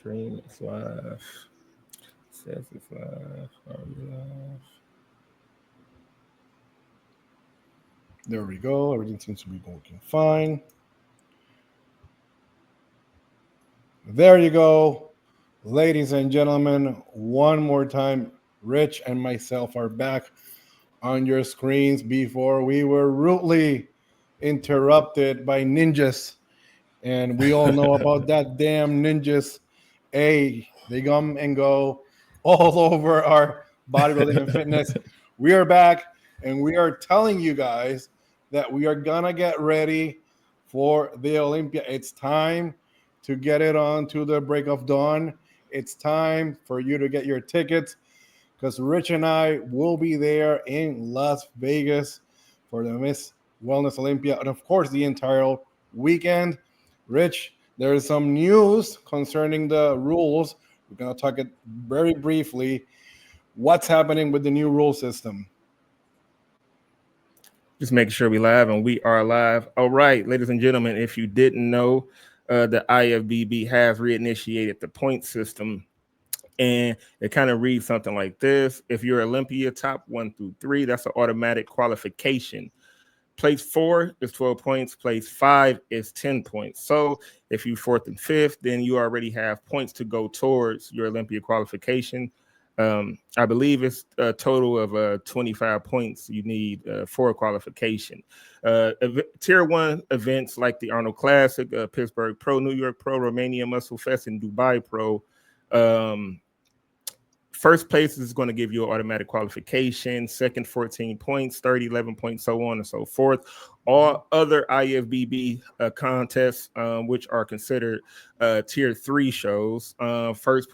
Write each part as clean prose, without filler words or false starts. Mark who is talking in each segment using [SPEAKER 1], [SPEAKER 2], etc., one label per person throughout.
[SPEAKER 1] Stream is live. Says it's live. Are we live?
[SPEAKER 2] There we go. Everything seems to be working fine. There you go. Ladies and gentlemen, one more time, Rich and myself are back on your screens before we were rudely interrupted by ninjas. And we all know about that damn ninjas. They come and go all over our bodybuilding and fitness. We are back and we are telling you guys that we are gonna get ready for the Olympia. It's time to get it on to the break of dawn. It's time for you to get your tickets because Rich and I will be there in Las Vegas for the Miss Wellness Olympia and of course the entire weekend. Rich, there is some news concerning the rules. We're going to talk it very briefly. What's happening with the new rule system?
[SPEAKER 1] Just making sure we live, and we are live. All right, ladies and gentlemen, if you didn't know, the IFBB has reinitiated the point system, and it kind of reads something like this. If you're Olympia top 1 through 3, that's an automatic qualification. Place 4 is 12 points. Place 5 is 10 points. So if you 4th and 5th, then you already have points to go towards your Olympia qualification. I believe it's a total of 25 points you need for qualification. Tier 1 events like the Arnold Classic, Pittsburgh Pro, New York Pro, Romania Muscle Fest, and Dubai Pro. First place is going to give you an automatic qualification. Second, 14 points. Third, 11 points, so on and so forth. All other IFBB contests, which are considered tier 3 shows, first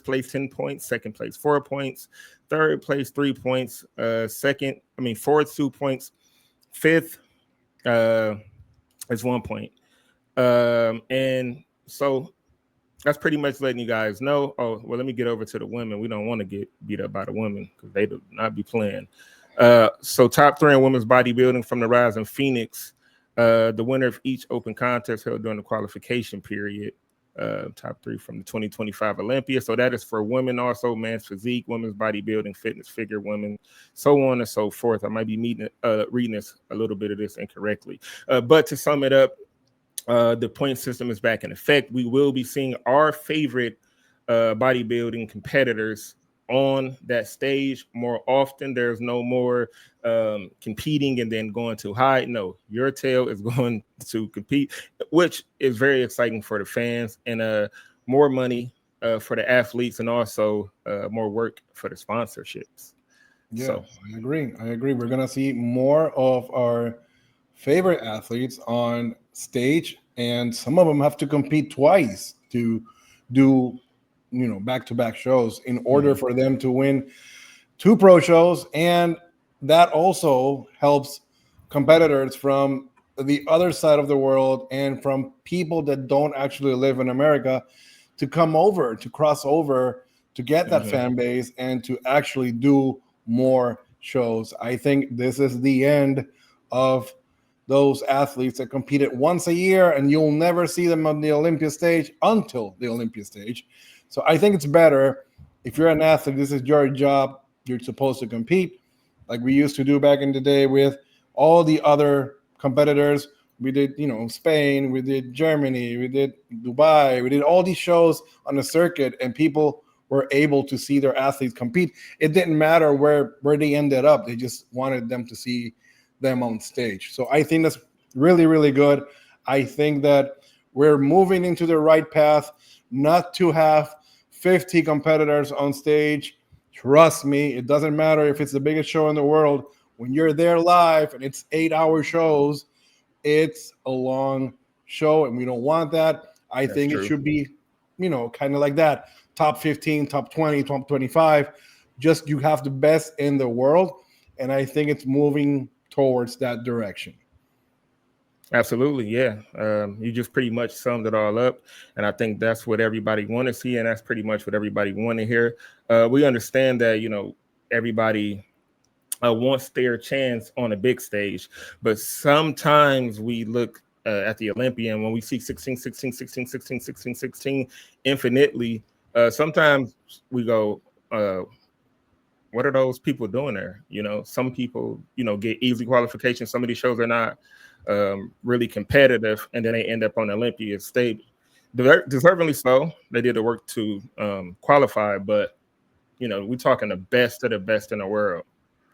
[SPEAKER 1] place 10 points, second place 4 points, third place 3 points, fourth 2 points, fifth is 1 point. And so that's pretty much letting you guys know. Oh, well, let me get over to the women. We don't want to get beat up by the women because they do not be playing. So top 3 in women's bodybuilding from the Rising Phoenix. The winner of each open contest held during the qualification period. Top 3 from the 2025 Olympia. So that is for women also, men's physique, women's bodybuilding, fitness, figure women, so on and so forth. I might be reading this a little bit of this incorrectly. But to sum it up, the point system is back in effect. We will be seeing our favorite bodybuilding competitors on that stage more often. There's no more competing and then going too high. No, your tail is going to compete, which is very exciting for the fans, and more money for the athletes, and also more work for the sponsorships.
[SPEAKER 2] Yeah, so I agree. We're going to see more of our favorite athletes on stage, and some of them have to compete twice to do back-to-back shows in order for them to win 2 pro shows. And that also helps competitors from the other side of the world and from people that don't actually live in America to come over, to cross over, to get that fan base and to actually do more shows. I think this is the end of those athletes that competed once a year and you'll never see them on the Olympia stage until the Olympia stage. So I think it's better if you're an athlete, this is your job. You're supposed to compete like we used to do back in the day with all the other competitors. We did, Spain, we did Germany, we did Dubai, we did all these shows on the circuit, and people were able to see their athletes compete. It didn't matter where they ended up. They just wanted them to see them on stage. So I think that's really, really good. I think that we're moving into the right path, not to have 50 competitors on stage. Trust me, it doesn't matter if it's the biggest show in the world. When you're there live and it's 8-hour shows, it's a long show, and we don't want that. That's think true. It should be, kind of like that. Top 15, top 20, top 25. Just you have the best in the world, and I think it's moving towards that direction.
[SPEAKER 1] Absolutely, yeah. You just pretty much summed it all up, and I think that's what everybody want to see, and that's pretty much what everybody want to hear. We understand that everybody wants their chance on a big stage, but sometimes we look at the Olympia, and when we see 16, 16, 16, 16, 16, 16 infinitely, sometimes we go, what are those people doing there? Some people, get easy qualification. Some of these shows are not really competitive, and then they end up on the Olympia stage. Deservingly so. They did the work to qualify, but we're talking the best of the best in the world.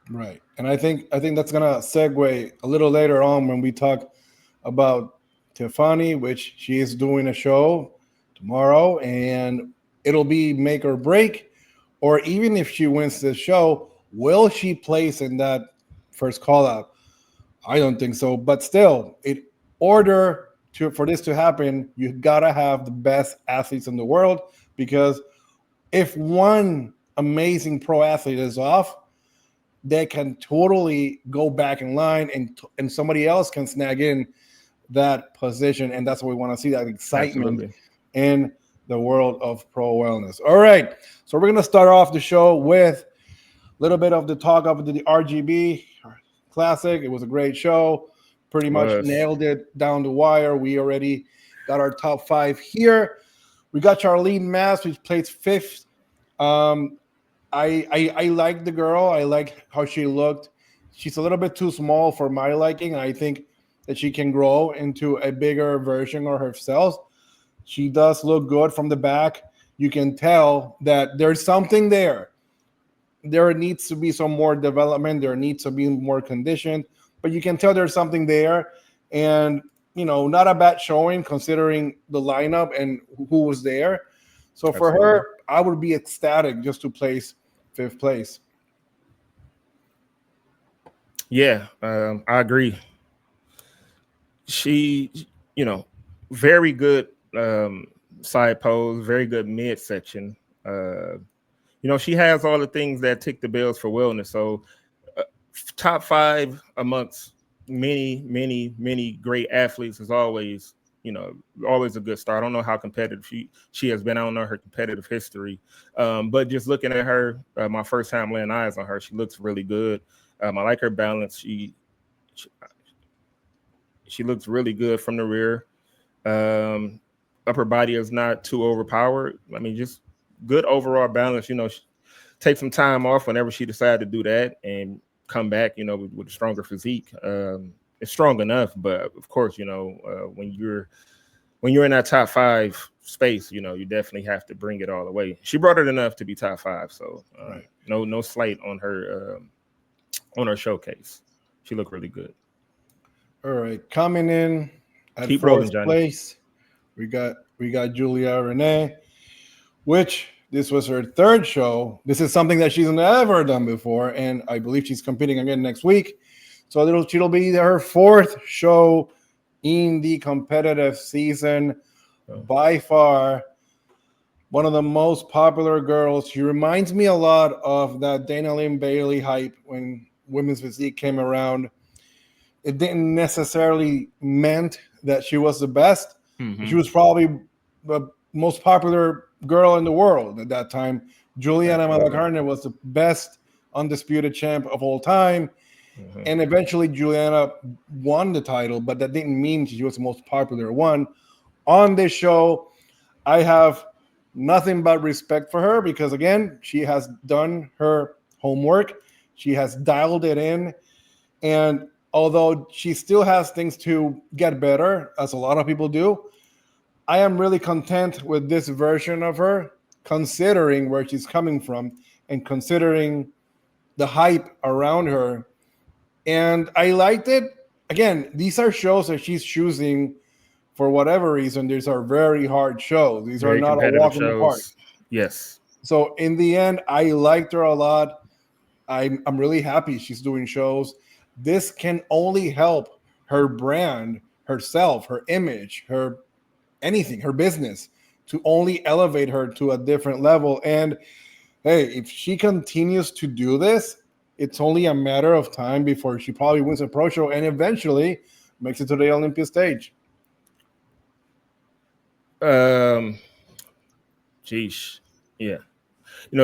[SPEAKER 2] Right. And I think that's gonna segue a little later on when we talk about Tiffany, which she is doing a show tomorrow, and it'll be make or break. Or even if she wins this show, will she place in that first call out? I don't think so. But still, in order for this to happen, you gotta have the best athletes in the world, because if one amazing pro athlete is off, they can totally go back in line, and somebody else can snag in that position. And that's what we want to see, that excitement.
[SPEAKER 1] Absolutely.
[SPEAKER 2] In the world of pro wellness. All right. So we're going to start off the show with a little bit of the talk of the RGB Classic. It was a great show. Pretty much nailed it down the wire. We already got our top 5 here. We got Charlene Mass, which placed 5th. I like the girl. I like how she looked. She's a little bit too small for my liking. I think that she can grow into a bigger version of herself. She does look good from the back. You can tell that there's something there. There needs to be some more development. There needs to be more condition, but you can tell there's something there. And, not a bad showing considering the lineup and who was there. So for her, I would be ecstatic just to place 5th place.
[SPEAKER 1] Yeah, I agree. She, very good side pose, very good midsection. She has all the things that tick the bills for wellness. So top 5 amongst many, many, many great athletes is always, always a good start. I don't know how competitive she has been. I don't know her competitive history. But just looking at her, my first time laying eyes on her, she looks really good. I like her balance. She looks really good from the rear. Upper body is not too overpowered. I mean, just good overall balance. Take some time off whenever she decided to do that and come back, with a stronger physique. It's strong enough, but of course, when you're in that top 5 space, you definitely have to bring it all the way. She brought it enough to be top 5, so right. No slight on her showcase. She looked really good.
[SPEAKER 2] All right, coming in at 4th place, we got Julia Renee, which this was her 3rd show. This is something that she's never done before, and I believe she's competing again next week. So it'll be her 4th show in the competitive season. By far, one of the most popular girls. She reminds me a lot of that Dana Lynn Bailey hype when women's physique came around. It didn't necessarily meant that she was the best. Mm-hmm. She was probably the most popular girl in the world at that time. Juliana Malacarne was the best undisputed champ of all time. Mm-hmm. And eventually Juliana won the title, but that didn't mean she was the most popular one. On this show, I have nothing but respect for her because, again, she has done her homework. She has dialed it in. And although she still has things to get better, as a lot of people do, I am really content with this version of her, considering where she's coming from and considering the hype around her. And I liked it. Again, these are shows that she's choosing for whatever reason. These are very hard shows. These are not a walk in the park.
[SPEAKER 1] Yes.
[SPEAKER 2] So in the end, I liked her a lot. I'm really happy she's doing shows. This can only help her brand, herself, her image, her anything, her business, to only elevate her to a different level. And hey, if she continues to do this, it's only a matter of time before she probably wins a pro show and eventually makes it to the Olympia stage.
[SPEAKER 1] Yeah.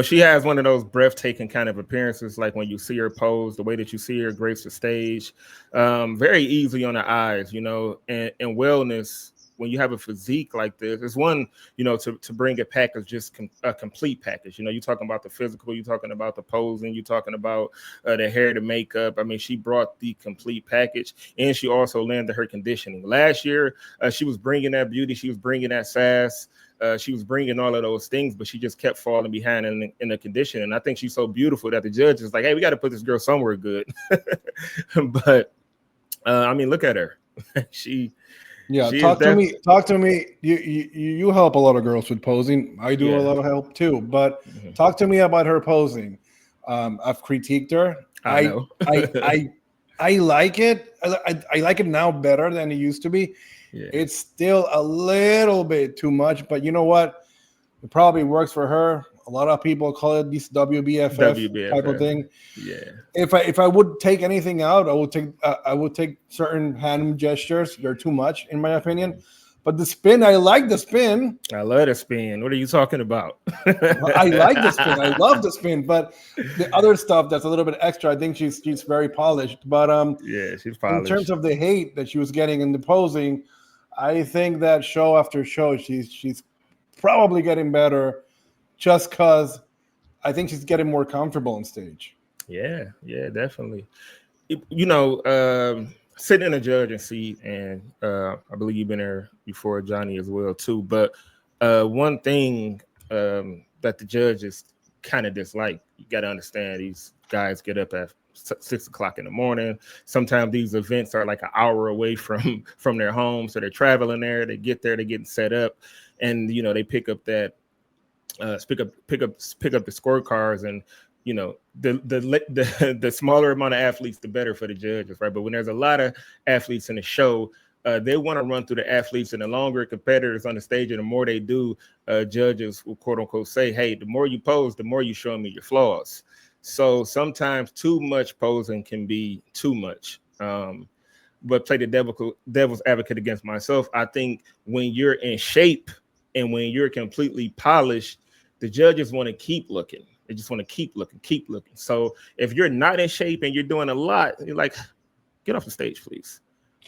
[SPEAKER 1] She has one of those breathtaking kind of appearances, like when you see her pose, the way that you see her grace the stage, very easy on the eyes, and wellness. When you have a physique like this, it's one, to bring a package, just a complete package. You're talking about the physical, you're talking about the posing, you're talking about the hair, the makeup. I mean, she brought the complete package, and she also landed her conditioning. Last year, she was bringing that beauty, she was bringing that sass. She was bringing all of those things, but she just kept falling behind in the condition. And I think she's so beautiful that the judge is like, hey, we got to put this girl somewhere good. But I mean, look at her. she
[SPEAKER 2] talk to me. You help a lot of girls with posing. I do a lot of help too. But talk to me about her posing. I've critiqued her.
[SPEAKER 1] I know.
[SPEAKER 2] I like it. I like it now better than it used to be. Yeah. It's still a little bit too much, but you know what? It probably works for her. A lot of people call it this WBFF type of thing.
[SPEAKER 1] Yeah.
[SPEAKER 2] If I would take anything out, I would take certain hand gestures. They're too much, in my opinion. But the spin, I like the spin.
[SPEAKER 1] I love the spin. What are you talking about?
[SPEAKER 2] I like the spin. I love the spin. But the other stuff that's a little bit extra, I think she's very polished. But
[SPEAKER 1] yeah, she's polished.
[SPEAKER 2] In terms of the hate that she was getting in the posing, I think that show after show, she's probably getting better, just because I think she's getting more comfortable on stage.
[SPEAKER 1] Yeah, definitely. Sitting in a judging seat, and I believe you've been there before, Johnny, as well too. But one thing that the judges kind of dislike, you got to understand, these guys get up at 6 o'clock in the morning. Sometimes these events are like an hour away from their home, so they're traveling there. They get there, they're getting set up, and they pick up that pick up the scorecards, and the smaller amount of athletes, the better for the judges, right? But when there's a lot of athletes in the show, they want to run through the athletes, and the longer competitors on the stage, and the more they do, judges will quote unquote say, hey, the more you pose, the more you show me your flaws. So sometimes too much posing can be too much. But play the devil's advocate against myself. I think when you're in shape and when you're completely polished, the judges want to keep looking. They just want to keep looking. So if you're not in shape and you're doing a lot, you're like, get off the stage, please.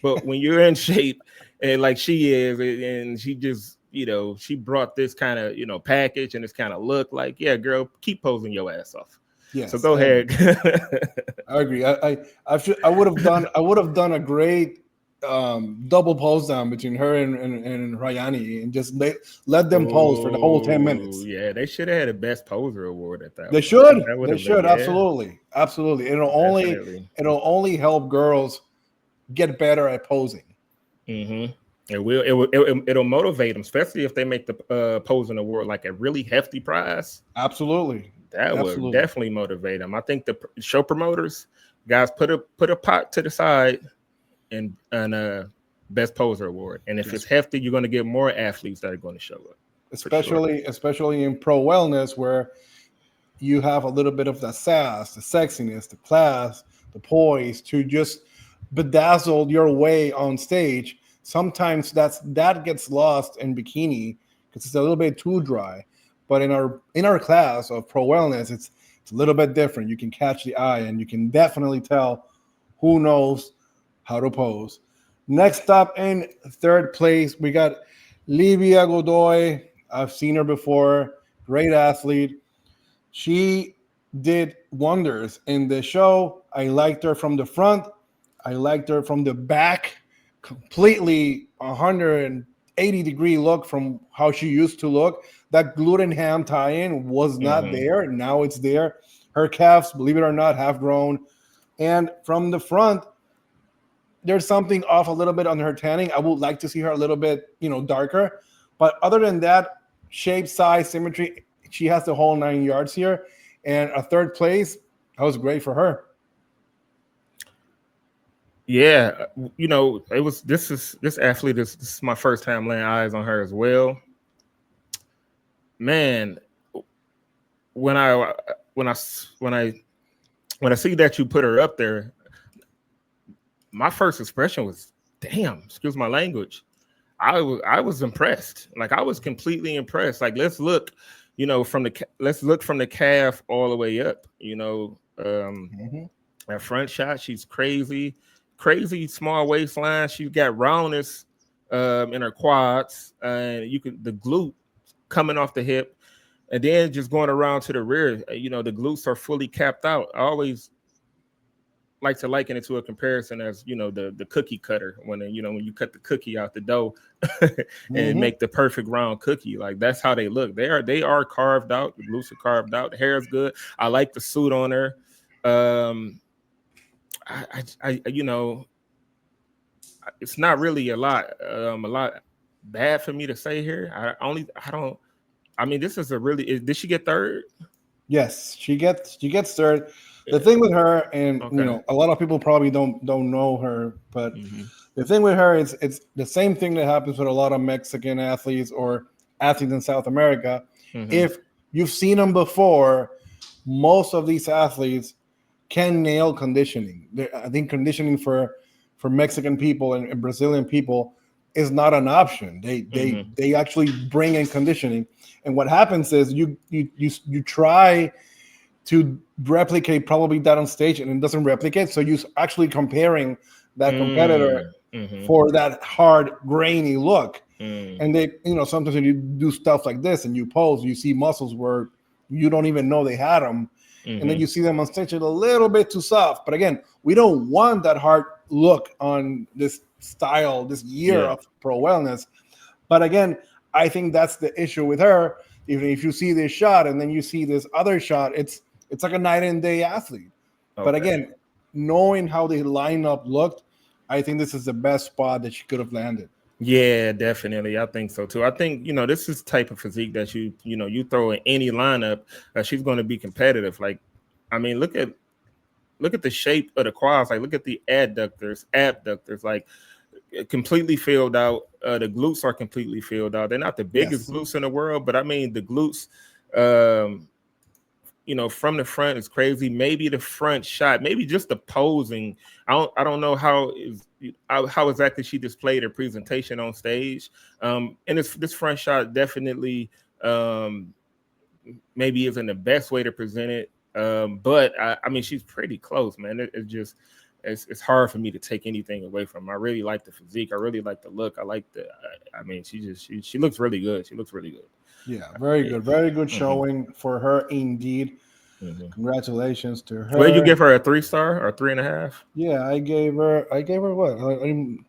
[SPEAKER 1] But when you're in shape, and like she is, and she just, she brought this kind of, package and this kind of look, like, yeah, girl, keep posing your ass off.
[SPEAKER 2] Yes,
[SPEAKER 1] so go ahead.
[SPEAKER 2] I agree. I would have done a great double pose down between her and Rayani, and just let them pose for the whole 10 minutes.
[SPEAKER 1] Yeah, they should have had a best poser award at that.
[SPEAKER 2] They should. Absolutely. It'll only help girls get better at posing.
[SPEAKER 1] It'll motivate them, especially if they make the posing award like a really hefty prize.
[SPEAKER 2] Absolutely.
[SPEAKER 1] That would definitely motivate them. I think the show promoters, guys, put a pot to the side and a best poser award. And if it's hefty, you're going to get more athletes that are going to show up.
[SPEAKER 2] Especially in pro wellness, where you have a little bit of the sass, the sexiness, the class, the poise to just bedazzle your way on stage. Sometimes that gets lost in bikini because it's a little bit too dry. But in our class of pro wellness, it's a little bit different. You can catch the eye, and you can definitely tell who knows how to pose. Next up in third place, we got Livia Godoy. I've seen her before. Great athlete. She did wonders in the show. I liked her from the front. I liked her from the back. Completely 180-degree look from how she used to look. That glute and ham tie-in was not there. Now it's there. Her calves, believe it or not, have grown. And from the front, there's something off a little bit on her tanning. I would like to see her a little bit, darker. But other than that, shape, size, symmetry, she has the whole 9 yards here. And a third place, that was great for her.
[SPEAKER 1] Yeah, this athlete, this is my first time laying eyes on her as well. Man, when I see that you put her up there, my first expression was, damn, excuse my language. I was impressed. Like, I was completely impressed. Like, let's look, you know, let's look from the calf all the way up. You know, that front shot, she's crazy small waistline. She's got roundness in her quads, and the glute coming off the hip, and then just going around to the rear. You know, the glutes are fully capped out. I always like to liken it to a comparison as, you know, the cookie cutter, when when you cut the cookie out the dough and make the perfect round cookie. Like, that's how they look. They are carved out. The glutes are carved out. The hair is good. I like the suit on her. I you know, it's not really a lot bad for me to say here. I mean, this is did she get third?
[SPEAKER 2] Yes, she gets third. The thing with her, and you know, a lot of people probably don't know her, but the thing with her is it's the same thing that happens with a lot of Mexican athletes or athletes in South America. If you've seen them before, most of these athletes can nail conditioning. I think conditioning for Mexican people and Brazilian people is not an option. They actually bring in conditioning, and what happens is you try to replicate probably that on stage, and it doesn't replicate. So you're actually comparing that competitor for that hard, grainy look. And they, you know, sometimes when you do stuff like this and you pose, you see muscles where you don't even know they had them. And then you see them on stage a little bit too soft. But again, we don't want that hard look on this style, this year of pro wellness. But again, I think that's the issue with her. Even if you see this shot and then you see this other shot, it's like a night and day athlete. But again, knowing how the lineup looked, I think this is the best spot that she could have landed.
[SPEAKER 1] Yeah, definitely. I think so too. I think, you know, this is the type of physique that you throw in any lineup, she's going to be competitive. Like, I mean, look at the shape of the quads. Like, look at the abductors, like, completely filled out. The glutes are completely filled out. They're not the biggest glutes in the world, but I mean, the glutes, you know, from the front is crazy. Maybe the front shot, maybe just the posing. I don't know how exactly she displayed her presentation on stage. And this front shot definitely maybe isn't the best way to present it. But I mean, she's pretty close, man. It's hard for me to take anything away from her. I really like the physique. I really like the look. I like I mean, she looks really good. She looks really good.
[SPEAKER 2] Yeah, very good. Very good showing for her indeed. Congratulations to her.
[SPEAKER 1] Will you give her a 3-star or 3.5?
[SPEAKER 2] Yeah, I gave her what?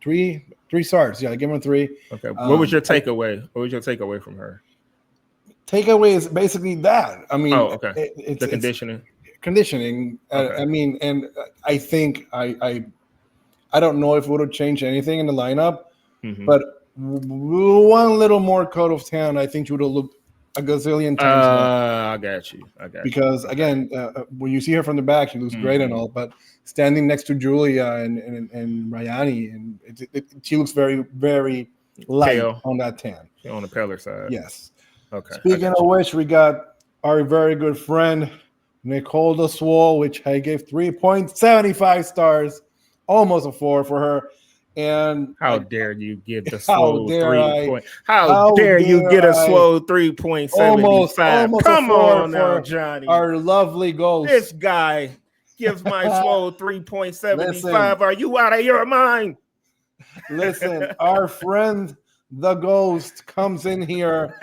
[SPEAKER 2] Three stars. Yeah, I gave her 3.
[SPEAKER 1] Okay. What was your takeaway? What was your takeaway from her?
[SPEAKER 2] Takeaway is basically that. I mean,
[SPEAKER 1] it's the conditioning.
[SPEAKER 2] Conditioning. I mean, and I think I don't know if it would have changed anything in the lineup, but one little more coat of tan, I think she would have looked a gazillion times more.
[SPEAKER 1] I got you.
[SPEAKER 2] Because again, when you see her from the back, she looks great and all, but standing next to Julia and Rayani, and she looks very, very light pale on that tan.
[SPEAKER 1] On the paler side.
[SPEAKER 2] Yes.
[SPEAKER 1] Okay.
[SPEAKER 2] Speaking of which, we got our very good friend Nicole DeSwole, which I gave 3.75 stars, almost a 4 for her. And
[SPEAKER 1] how dare you give the Swole 3 point? How dare you get a Swole 3.75? Come on now, Johnny.
[SPEAKER 2] Our lovely ghost.
[SPEAKER 1] This guy gives my Swole 3.75. Are you out of your mind?
[SPEAKER 2] Listen, our friend the ghost comes in here.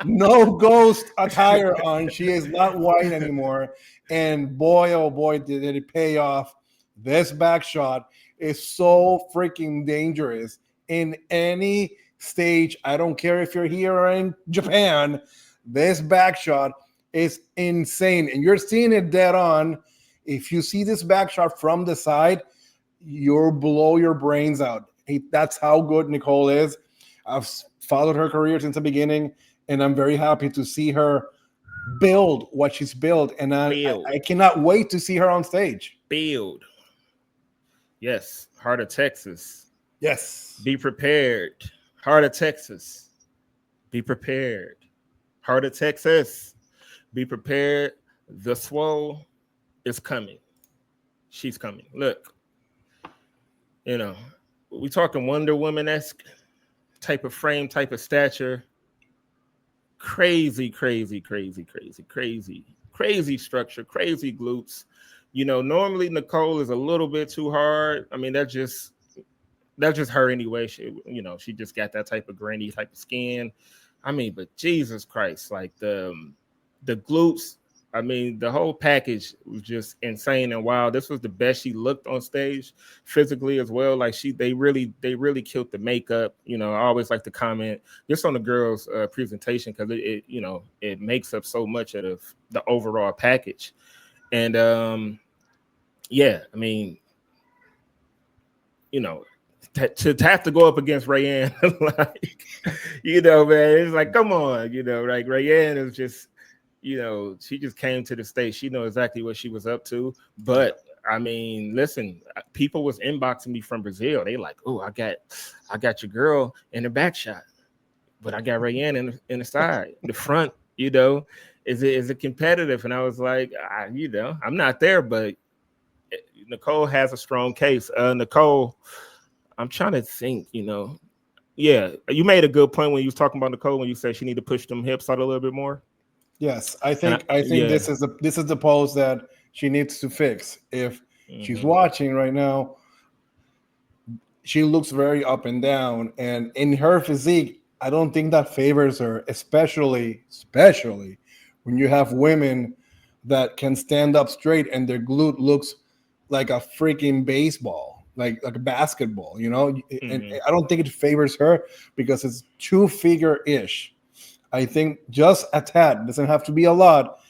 [SPEAKER 2] No ghost attire on. She is not white anymore. And boy, oh boy, did it pay off. This back shot is so freaking dangerous in any stage. I don't care if you're here or in Japan. This back shot is insane. And you're seeing it dead on. If you see this back shot from the side, you'll blow your brains out. That's how good Nicole is. I've followed her career since the beginning, and I'm very happy to see her build what she's built. And I cannot wait to see her on stage.
[SPEAKER 1] Build. Yes. Heart of Texas.
[SPEAKER 2] Yes.
[SPEAKER 1] Be prepared. Heart of Texas. Be prepared. Heart of Texas. Be prepared. The Swole is coming. She's coming. Look, you know, we talking Wonder Woman-esque type of frame, type of stature. crazy, crazy, crazy, crazy, crazy, crazy structure, crazy glutes. Normally Nicole is a little bit too hard. I mean, that's just her anyway. She just got that type of grainy type of skin. I mean, but Jesus Christ, like the glutes. I mean, the whole package was just insane and wild. This was the best she looked on stage, physically as well. Like they really killed the makeup. I always like to comment just on the girls' presentation because it makes up so much of the overall package. And yeah, I mean, you know, to have to go up against Rayanne, like, man, it's like, come on, like Rayanne is just, she just came to the stage. She know exactly what she was up to. But I mean, listen, people was inboxing me from Brazil. They like, oh, I got your girl in the back shot, but I got Rayanne in the side, the front. Is it competitive? And I was like, I'm not there, but Nicole has a strong case. Nicole, I'm trying to think, yeah, you made a good point when you was talking about Nicole when you said she need to push them hips out a little bit more.
[SPEAKER 2] Yes, I think
[SPEAKER 1] Yeah.
[SPEAKER 2] this is the pose that she needs to fix. If she's watching right now, she looks very up and down, and in her physique, I don't think that favors her, especially when you have women that can stand up straight and their glute looks like a freaking baseball, like a basketball, And
[SPEAKER 1] Mm-hmm.
[SPEAKER 2] I don't think it favors her because it's two-figure ish. I think just a tad, doesn't have to be a lot,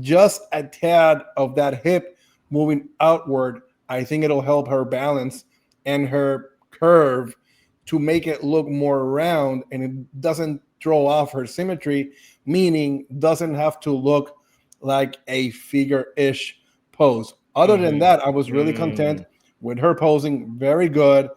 [SPEAKER 2] just a tad of that hip moving outward. I think it'll help her balance and her curve to make it look more round, and it doesn't throw off her symmetry, meaning doesn't have to look like a figure-ish pose. Other than
[SPEAKER 1] Mm-hmm.
[SPEAKER 2] that, I was really content with her posing. Very good.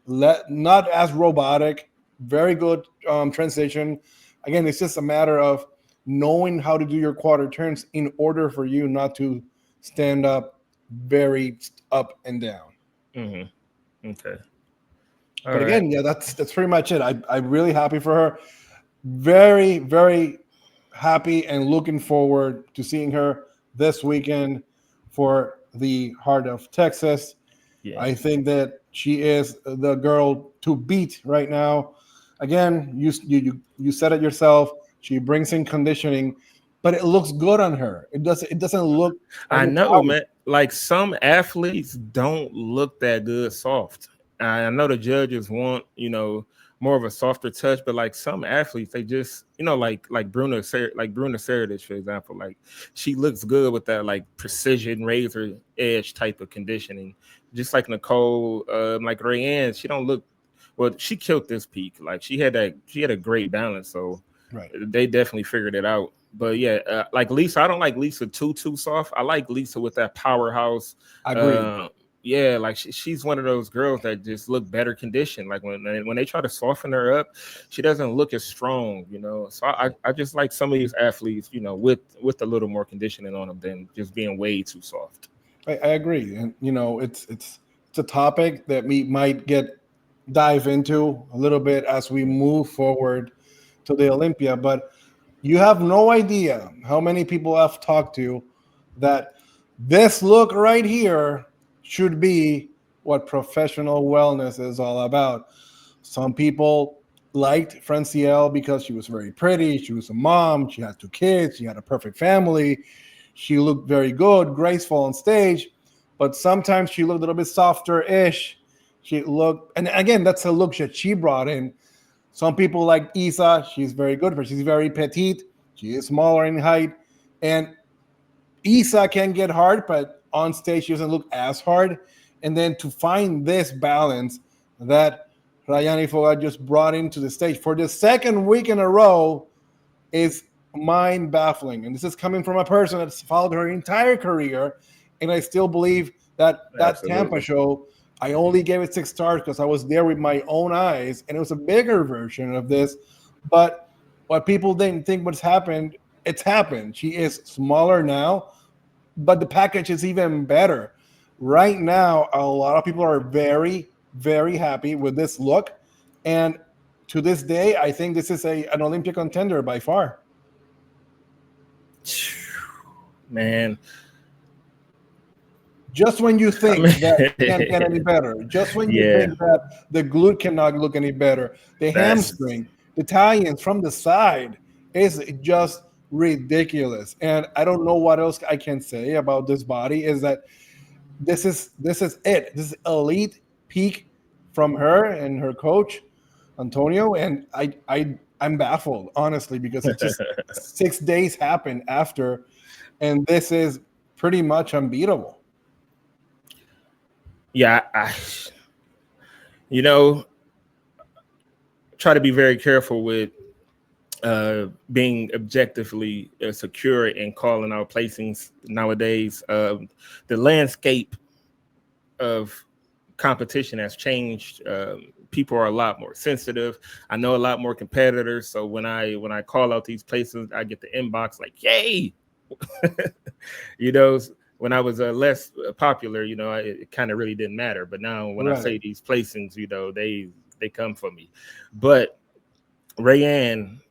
[SPEAKER 2] Not as robotic. Very good transition. Again, it's just a matter of knowing how to do your quarter turns in order for you not to stand up very up and down.
[SPEAKER 1] Mm-hmm. Okay. All
[SPEAKER 2] But
[SPEAKER 1] right.
[SPEAKER 2] again, yeah, that's pretty much it. I'm really happy for her. Very, very happy and looking forward to seeing her this weekend for the Heart of Texas.
[SPEAKER 1] Yeah.
[SPEAKER 2] I think that she is the girl to beat right now. Again, you said it yourself. She brings in conditioning, but it looks good on her. It doesn't look
[SPEAKER 1] I know,
[SPEAKER 2] overpowering.
[SPEAKER 1] man. Like some athletes don't look that good soft. I know the judges want, more of a softer touch, but like some athletes, they just, like Bruna Seric, for example, like she looks good with that like precision razor edge type of conditioning. Just like Nicole, like Rayanne, she don't look well. She killed this peak. Like she had a great balance. So
[SPEAKER 2] Right.
[SPEAKER 1] they definitely figured it out. But yeah, like Lisa, I don't like Lisa too soft. I like Lisa with that powerhouse.
[SPEAKER 2] Agreed.
[SPEAKER 1] Uh, yeah, like she's one of those girls that just look better conditioned. Like when they try to soften her up, she doesn't look as strong. So I just like some of these athletes, with a little more conditioning on them than just being way too soft.
[SPEAKER 2] I agree, and it's a topic that we might get dive into a little bit as we move forward to the Olympia. But you have no idea how many people I've talked to that this look right here should be what professional wellness is all about. Some people liked Francielle because she was very pretty. She was a mom. She had two kids. She had a perfect family. She looked very good, graceful on stage, but sometimes she looked a little bit softer ish. She looked, and again, that's a look that she brought in. Some people like Isa. She's very good, but she's very petite. She is smaller in height. And Isa can get hard, but on stage she doesn't look as hard. And then to find this balance that Rayani Foga just brought into the stage for the second week in a row is mind baffling. And this is coming from a person that's followed her entire career. And I still believe that Tampa
[SPEAKER 1] Absolutely.
[SPEAKER 2] show, I only gave it 6 stars because I was there with my own eyes. And it was a bigger version of this. But what people didn't think what's happened, it's happened. She is smaller now, but the package is even better. Right now, a lot of people are very, very happy with this look. And to this day, I think this is an Olympia contender by far.
[SPEAKER 1] Man,
[SPEAKER 2] Just when you
[SPEAKER 1] I
[SPEAKER 2] think that it can't get any
[SPEAKER 1] mean,
[SPEAKER 2] better, just when you
[SPEAKER 1] yeah,
[SPEAKER 2] think that the glute cannot look any better, the
[SPEAKER 1] that's
[SPEAKER 2] hamstring, the tie-ins from the side is just ridiculous. And I don't know what else I can say about this body. Is that this is it. This is elite peak from her and her coach Antonio, and I'm baffled honestly because it just 6 days happened after, and this is pretty much unbeatable.
[SPEAKER 1] yeah. You know, try to be very careful with being objectively secure in calling out placings nowadays. The landscape of competition has changed. People are a lot more sensitive. I know a lot more competitors, so when I call out these places, I get the inbox like, "Yay!" you know. When I was less popular, it kind of really didn't matter. But now, when I
[SPEAKER 2] Right.
[SPEAKER 1] say these placings, they come for me. But Rayanne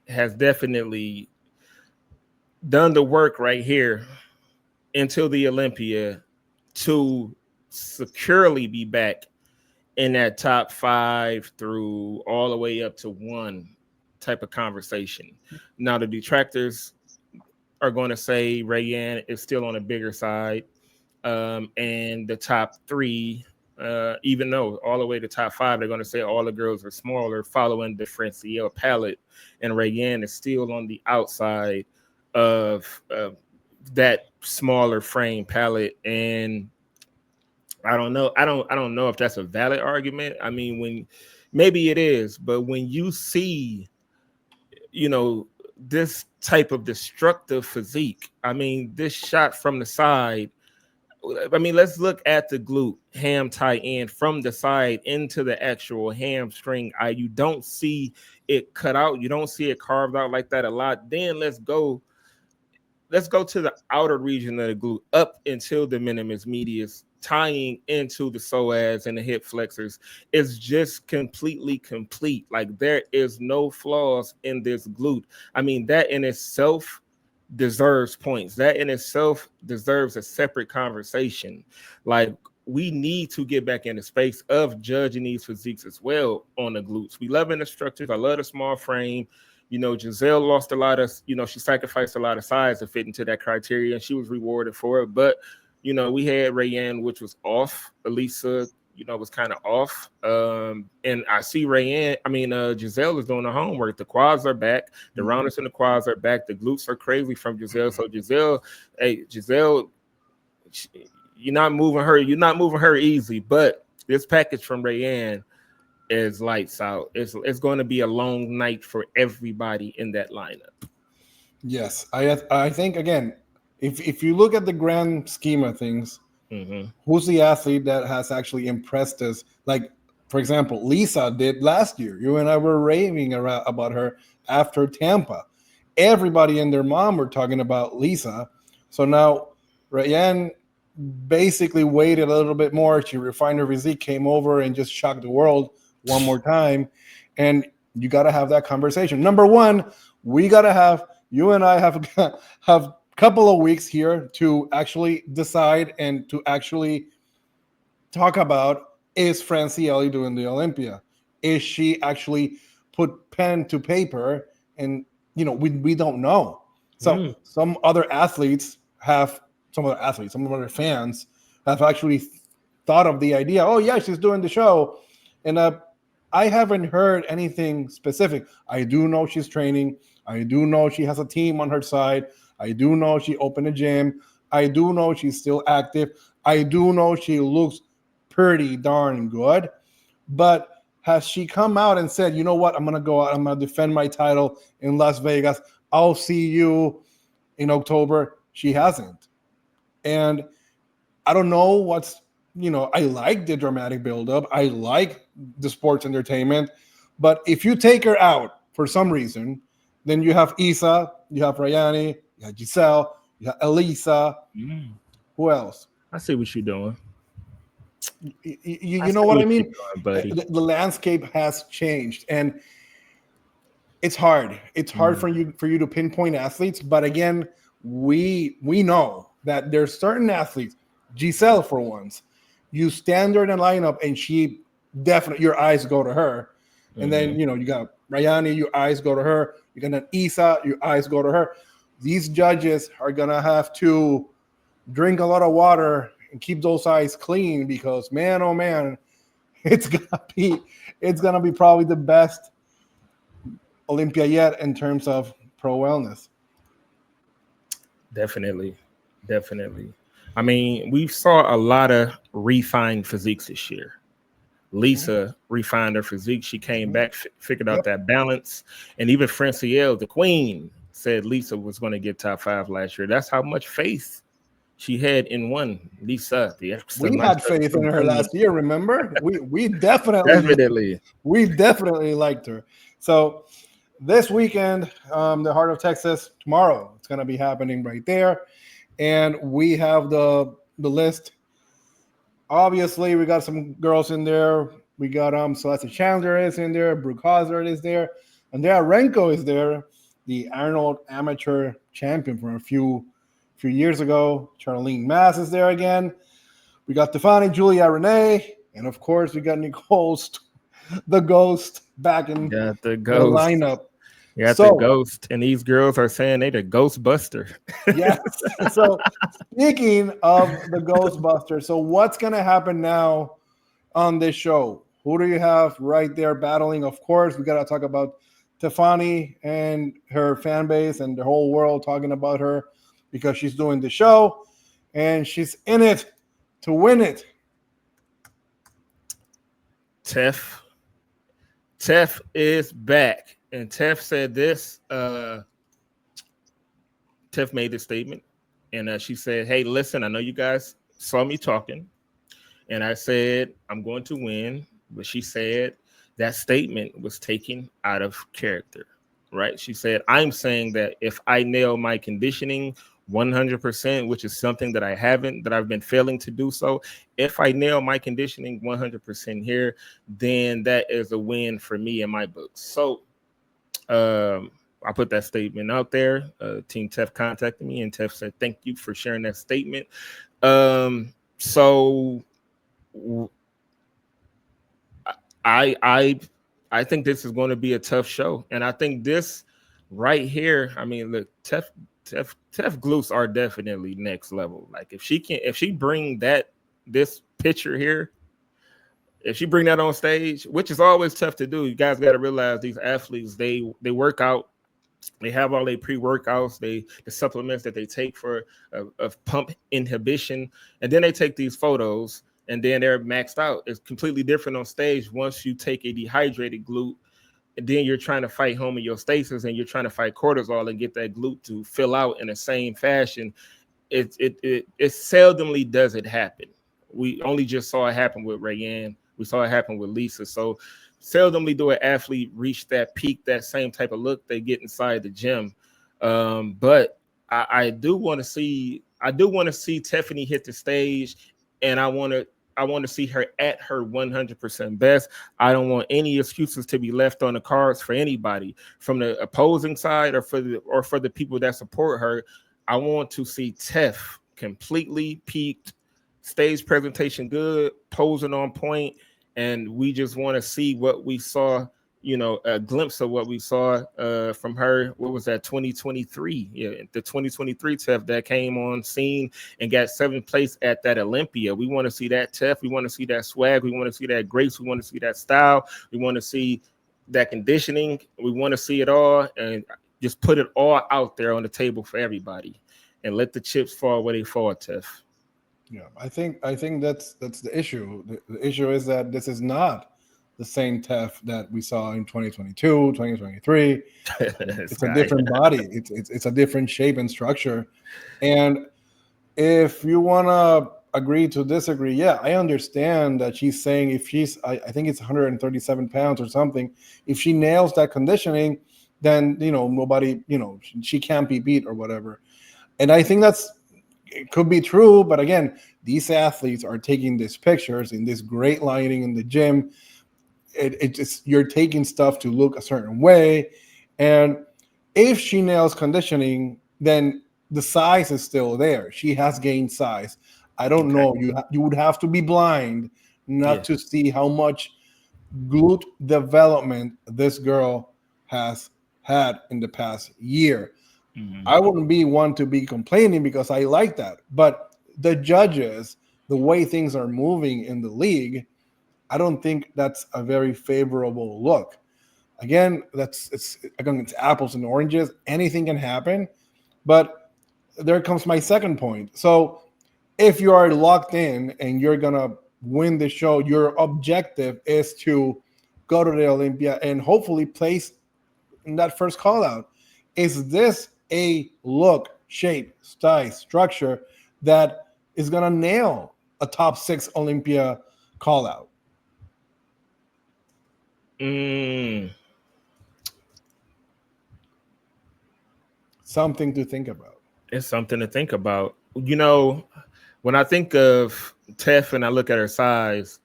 [SPEAKER 1] has definitely done the work right here until the Olympia to securely be back in that top 5 through all the way up to 1 type of conversation. Now the detractors are going to say Rayanne is still on a bigger side, and the top 3, even though all the way to top 5, they're going to say all the girls are smaller, following the Francielle palette, and Rayanne is still on the outside of that smaller frame palette. And I don't know if that's a valid argument. I mean, when maybe it is, but when you see, you know, this type of destructive physique, I mean, this shot from the side, I mean, let's look at the glute ham tie in from the side into the actual hamstring. You don't see it cut out, you don't see it carved out like that a lot. Then let's go to the outer region of the glute up until the minimus medius, tying into the psoas and the hip flexors. Is just completely complete. Like, there is no flaws in this glute. I mean, that in itself deserves points. That in itself deserves a separate conversation. Like, we need to get back in the space of judging these physiques as well on the glutes. We love in the structures. I love the small frame. Giselle lost a lot of, she sacrificed a lot of size to fit into that criteria, and she was rewarded for it. But, we had Rayanne, which was off. Elisa, was kind of off. And I see Giselle is doing the homework. The quads are back. The roundness and the quads are back. The glutes are crazy from Giselle. So Giselle, you're not moving her. You're not moving her easy. But this package from Rayanne is lights out. It's going to be a long night for everybody in that lineup.
[SPEAKER 2] Yes, I think again, if you look at the grand scheme of things, who's the athlete that has actually impressed us? Like, for example, Lisa did last year. You and I were raving about her after Tampa. Everybody and their mom were talking about Lisa. So now Rayanne basically waited a little bit more. She refined her physique, came over and just shocked the world one more time. And you got to have that conversation. Number one, we got to have, you and I have a couple of weeks here to actually decide and to actually talk about, is Francielle doing the Olympia? Is she actually put pen to paper? And, we don't know. So some other some other fans have actually thought of the idea, oh yeah, she's doing the show. And I haven't heard anything specific. I do know she's training. I do know she has a team on her side. I do know she opened a gym. I do know she's still active. I do know she looks pretty darn good. But has she come out and said, you know what, I'm going to go out, I'm going to defend my title in Las Vegas. I'll see you in October? She hasn't. And I don't know I like the dramatic buildup. I like the sports entertainment. But if you take her out for some reason, then you have Isa, you have Rayani, you have Giselle, you have Elisa. Who else?
[SPEAKER 1] I see what you're doing.
[SPEAKER 2] You know what I mean?
[SPEAKER 1] Doing, buddy.
[SPEAKER 2] The landscape has changed, and it's hard. It's hard for you to pinpoint athletes. But again, we know that there's certain athletes, Giselle for once, you stand there in a lineup and she definitely, your eyes go to her. And then, you got Rayani, your eyes go to her. You got an Isa, your eyes go to her. These judges are going to have to drink a lot of water and keep those eyes clean because, man, oh, man, it's gonna be probably the best Olympia yet in terms of pro wellness.
[SPEAKER 1] Definitely. I mean, we saw a lot of refined physiques this year. Lisa refined her physique. She came back, figured out that balance. And even Francielle, the queen, said Lisa was going to get top 5 last year. That's how much faith she had in one. Lisa,
[SPEAKER 2] we had faith in her last year, remember? We
[SPEAKER 1] definitely
[SPEAKER 2] liked her. So this weekend, the Heart of Texas, tomorrow, it's going to be happening right there. And we have the list. Obviously, we got some girls in there. We got Celeste Chandler is in there. Brooke Hazard is there. Andrea Renko is there, the Arnold Amateur champion from a few years ago. Charlene Mass is there again. We got Stefani, Julia Renee, and of course, we got Nicole, the Ghost, back in the lineup.
[SPEAKER 1] Yeah, the Ghost, and these girls are saying they the Ghostbuster.
[SPEAKER 2] Yes. So speaking of the Ghostbuster, so what's going to happen now on this show? Who do you have right there battling? Of course, we got to talk about Tiffany and her fan base and the whole world talking about her because she's doing the show and she's in it to win it.
[SPEAKER 1] Tef is back. And Tef said this. Tef made this statement. And she said, hey, listen, I know you guys saw me talking. And I said, I'm going to win. But she said that statement was taken out of character, right? She said, I'm saying that if I nail my conditioning 100%, which is something that I've been failing to do so. If I nail my conditioning 100% here, then that is a win for me in my books. So I put that statement out there. Team Tef contacted me and Tef said, thank you for sharing that statement. So I think this is going to be a tough show. And I think this right here, I mean, look, Tef glutes are definitely next level. Like if she bring this picture here, if she bring that on stage, which is always tough to do, you guys got to realize these athletes, they work out, they have all their pre-workouts, the supplements that they take for of pump inhibition, and then they take these photos and then they're maxed out. It's completely different on stage once you take a dehydrated glute. And then you're trying to fight homeostasis and you're trying to fight cortisol and get that glute to fill out in the same fashion. It seldomly does it happen. We only just saw it happen with Rayanne. We saw it happen with Lisa. So seldomly do an athlete reach that peak, that same type of look they get inside the gym. But I do want to see Tiffany hit the stage, and I want to see her at her 100% best. I don't want any excuses to be left on the cards for anybody from the opposing side or for the people that support her. I want to see Tef completely peaked, stage presentation good, posing on point, and we just want to see what we saw. A glimpse of what we saw from her. What was that, 2023? Yeah, the 2023 Tef that came on scene and got 7th place at that Olympia. We want to see that Tef. We want to see that swag. We want to see that grace. We want to see that style. We want to see that conditioning. We want to see it all and just put it all out there on the table for everybody and let the chips fall where they fall, Tef.
[SPEAKER 2] Yeah, I think that's the issue. The issue is that this is not the same Tef that we saw in 2022, 2023. It's a different body. It's a different shape and structure. And if you want to agree to disagree, yeah, I understand that she's saying if she's, I think it's 137 pounds or something, if she nails that conditioning, then, nobody, she can't be beat or whatever. And I think it could be true. But again, these athletes are taking these pictures in this great lighting in the gym. It just, you're taking stuff to look a certain way. And if she nails conditioning, then the size is still there. She has gained size. I don't know. You would have to be blind not to see how much glute development this girl has had in the past year. I wouldn't be one to be complaining because I like that. But the judges, the way things are moving in the league, I don't think that's a very favorable look. Again, it's apples and oranges. Anything can happen. But there comes my second point. So if you are locked in and you're gonna win the show, your objective is to go to the Olympia and hopefully place in that first call out. Is this a look, shape, size, structure that is gonna nail a top 6 Olympia call out? Something to think about.
[SPEAKER 1] It's something to think about. You know, when I think of Tef and I look at her size,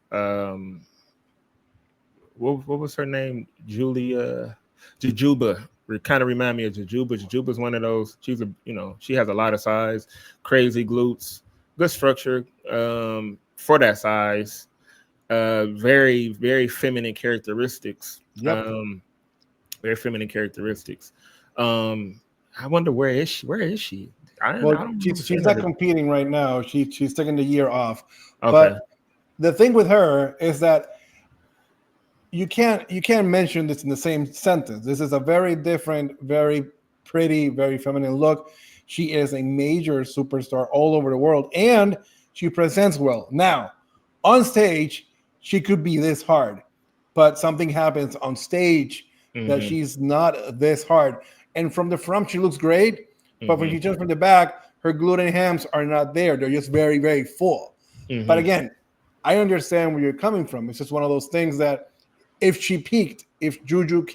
[SPEAKER 1] what was her name? Julia Jujuba. Kind of remind me of Jujuba. Jujuba's one of those. She's she has a lot of size, crazy glutes, good structure for that size. Very, very feminine characteristics.
[SPEAKER 2] Yep.
[SPEAKER 1] Very feminine characteristics. I wonder where is she?
[SPEAKER 2] She's not competing right now. She's taking the year off.
[SPEAKER 1] Okay.
[SPEAKER 2] But the thing with her is that you can't mention this in the same sentence. This is a very different, very pretty, very feminine look. She is a major superstar all over the world, and she presents well. Now, on stage, she could be this hard, but something happens on stage that she's not this hard. And from the front, she looks great, but when she turns from the back, her glute and hams are not there. They're just very, very full. But again, I understand where you're coming from. It's just one of those things that if she peaked, if Juju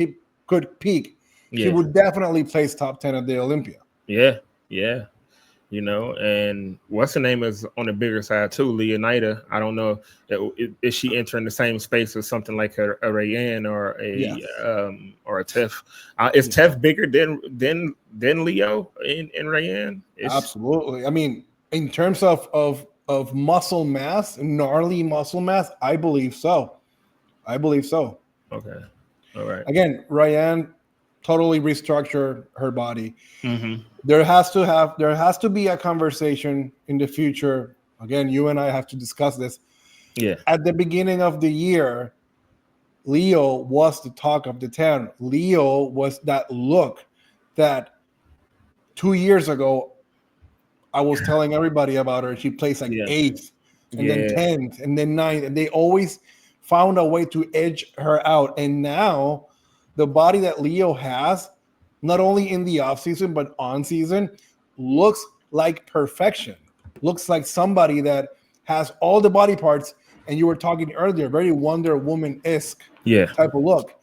[SPEAKER 2] could peak, she would definitely place top 10 at the Olympia.
[SPEAKER 1] Yeah. And what's her name is on the bigger side too, Leonida. I don't know, is she entering the same space as something like a Rayanne or a Tef? Is Tef bigger than Leo in Rayanne?
[SPEAKER 2] Absolutely. I mean, in terms of muscle mass, gnarly muscle mass, I believe so.
[SPEAKER 1] Okay. All right.
[SPEAKER 2] Again, Rayanne totally restructured her body. There has to be a conversation in the future. Again, you and I have to discuss this.
[SPEAKER 1] Yeah.
[SPEAKER 2] At the beginning of the year, Leo was the talk of the town. Leo was that look that 2 years ago I was telling everybody about her. She placed like 8th and then 10th and then 9th, and they always found a way to edge her out. And now the body that Leo has, not only in the offseason, but on season, looks like perfection. Looks like somebody that has all the body parts. And you were talking earlier, very Wonder Woman-esque type of look.